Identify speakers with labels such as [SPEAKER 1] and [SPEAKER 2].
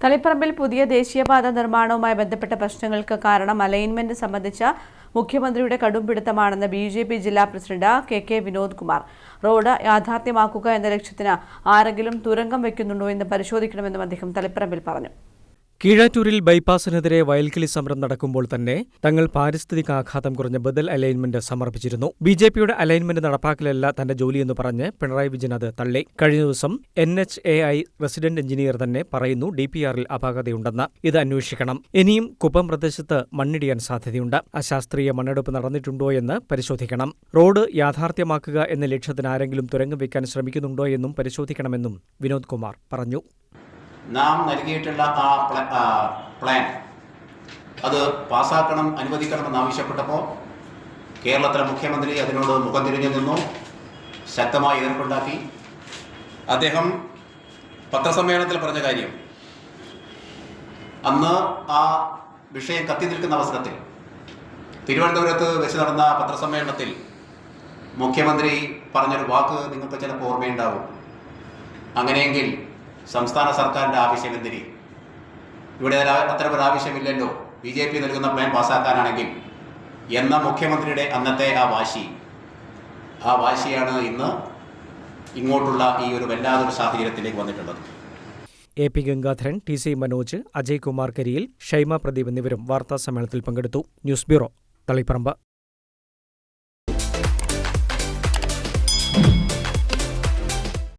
[SPEAKER 1] തളിപ്പറമ്പിൽ പുതിയ ദേശീയപാത നിർമ്മാണവുമായി ബന്ധപ്പെട്ട പ്രശ്നങ്ങൾക്ക് കാരണം അലൈൻമെന്റ് സംബന്ധിച്ച മുഖ്യമന്ത്രിയുടെ കടുംപിടുത്തമാണെന്ന് ബിജെപി ജില്ലാ president K Vinod Kumar. Road യാഥാർത്ഥ്യമാക്കുക എന്ന ലക്ഷ്യത്തിന് ആരെങ്കിലും തുരങ്കം വയ്ക്കുന്നുണ്ടോ എന്ന് പരിശോധിക്കണമെന്നും അദ്ദേഹം തളിപ്പറമ്പിൽ പറഞ്ഞു.
[SPEAKER 2] കീഴാറ്റൂരിൽ ബൈപ്പാസിനെതിരെ വയൽക്കിളി സമരം നടക്കുമ്പോൾ തന്നെ തങ്ങൾ പാരിസ്ഥിതിക ആഘാതം കുറഞ്ഞ ബദൽ അലൈൻമെന്റ് സമർപ്പിച്ചിരുന്നു. ബിജെപിയുടെ അലൈൻമെന്റ് നടപ്പാക്കലല്ല തന്റെ ജോലിയെന്ന് പറഞ്ഞ് പിണറായി വിജയൻ അത് തള്ളി. കഴിഞ്ഞ ദിവസം NHAI റെസിഡന്റ് എഞ്ചിനീയർ തന്നെ പറയുന്നു DPRൽ അപാകതയുണ്ടെന്ന്. ഇത് അന്വേഷിക്കണം. ഇനിയും കുപ്പം പ്രദേശത്ത് മണ്ണിടിയാൻ സാധ്യതയുണ്ട്. അശാസ്ത്രീയ മണ്ണെടുപ്പ് നടന്നിട്ടുണ്ടോ എന്ന് പരിശോധിക്കണം. റോഡ് യാഥാർത്ഥ്യമാക്കുക എന്ന ലക്ഷ്യത്തിന് ആരെങ്കിലും തുരങ്കം വയ്ക്കാൻ ശ്രമിക്കുന്നുണ്ടോ എന്നും പരിശോധിക്കണമെന്നും വിനോദ് കുമാർ പറഞ്ഞു.
[SPEAKER 3] നാം നൽകിയിട്ടുള്ള ആ പ്ലാൻ അത് പാസ്സാക്കണം, അനുവദിക്കണമെന്നാവശ്യപ്പെട്ടപ്പോൾ കേരളത്തിലെ മുഖ്യമന്ത്രി അതിനോട് മുഖം തിരിഞ്ഞു നിന്നു, ശക്തമായ എതിർപ്പുണ്ടാക്കി. അദ്ദേഹം പത്രസമ്മേളനത്തിൽ പറഞ്ഞ കാര്യം, അന്ന് ആ വിഷയം കത്തി നിൽക്കുന്ന അവസരത്തിൽ തിരുവനന്തപുരത്ത് വെച്ച് നടന്ന പത്രസമ്മേളനത്തിൽ മുഖ്യമന്ത്രി പറഞ്ഞൊരു വാക്ക് നിങ്ങൾക്ക് ചിലപ്പോൾ ഓർമ്മയുണ്ടാവും. അങ്ങനെയെങ്കിൽ സംസ്ഥാന സർക്കാരിൻ്റെ ആവശ്യം എന്തിന്? ഇവിടെ അത്തരമൊരു ആവശ്യമില്ലല്ലോ, BJP നൽകുന്ന പ്ലാൻ പാസ്സാക്കാനാണെങ്കിൽ എന്ന മുഖ്യമന്ത്രിയുടെ അന്നത്തെ ആ വാശിയാണ് ഇന്ന് ഇങ്ങോട്ടുള്ള ഈ ഒരു വല്ലാതൊരു സാഹചര്യത്തിലേക്ക് വന്നിട്ടുള്ളത്.
[SPEAKER 2] AP ഗംഗാധരൻ, TC മനോജ്, അജയ് കുമാർ കരിയിൽ, ഷൈമ പ്രദീപ് എന്നിവരും വാർത്താസമ്മേളനത്തിൽ പങ്കെടുത്തു. News bureau, Taliparamba.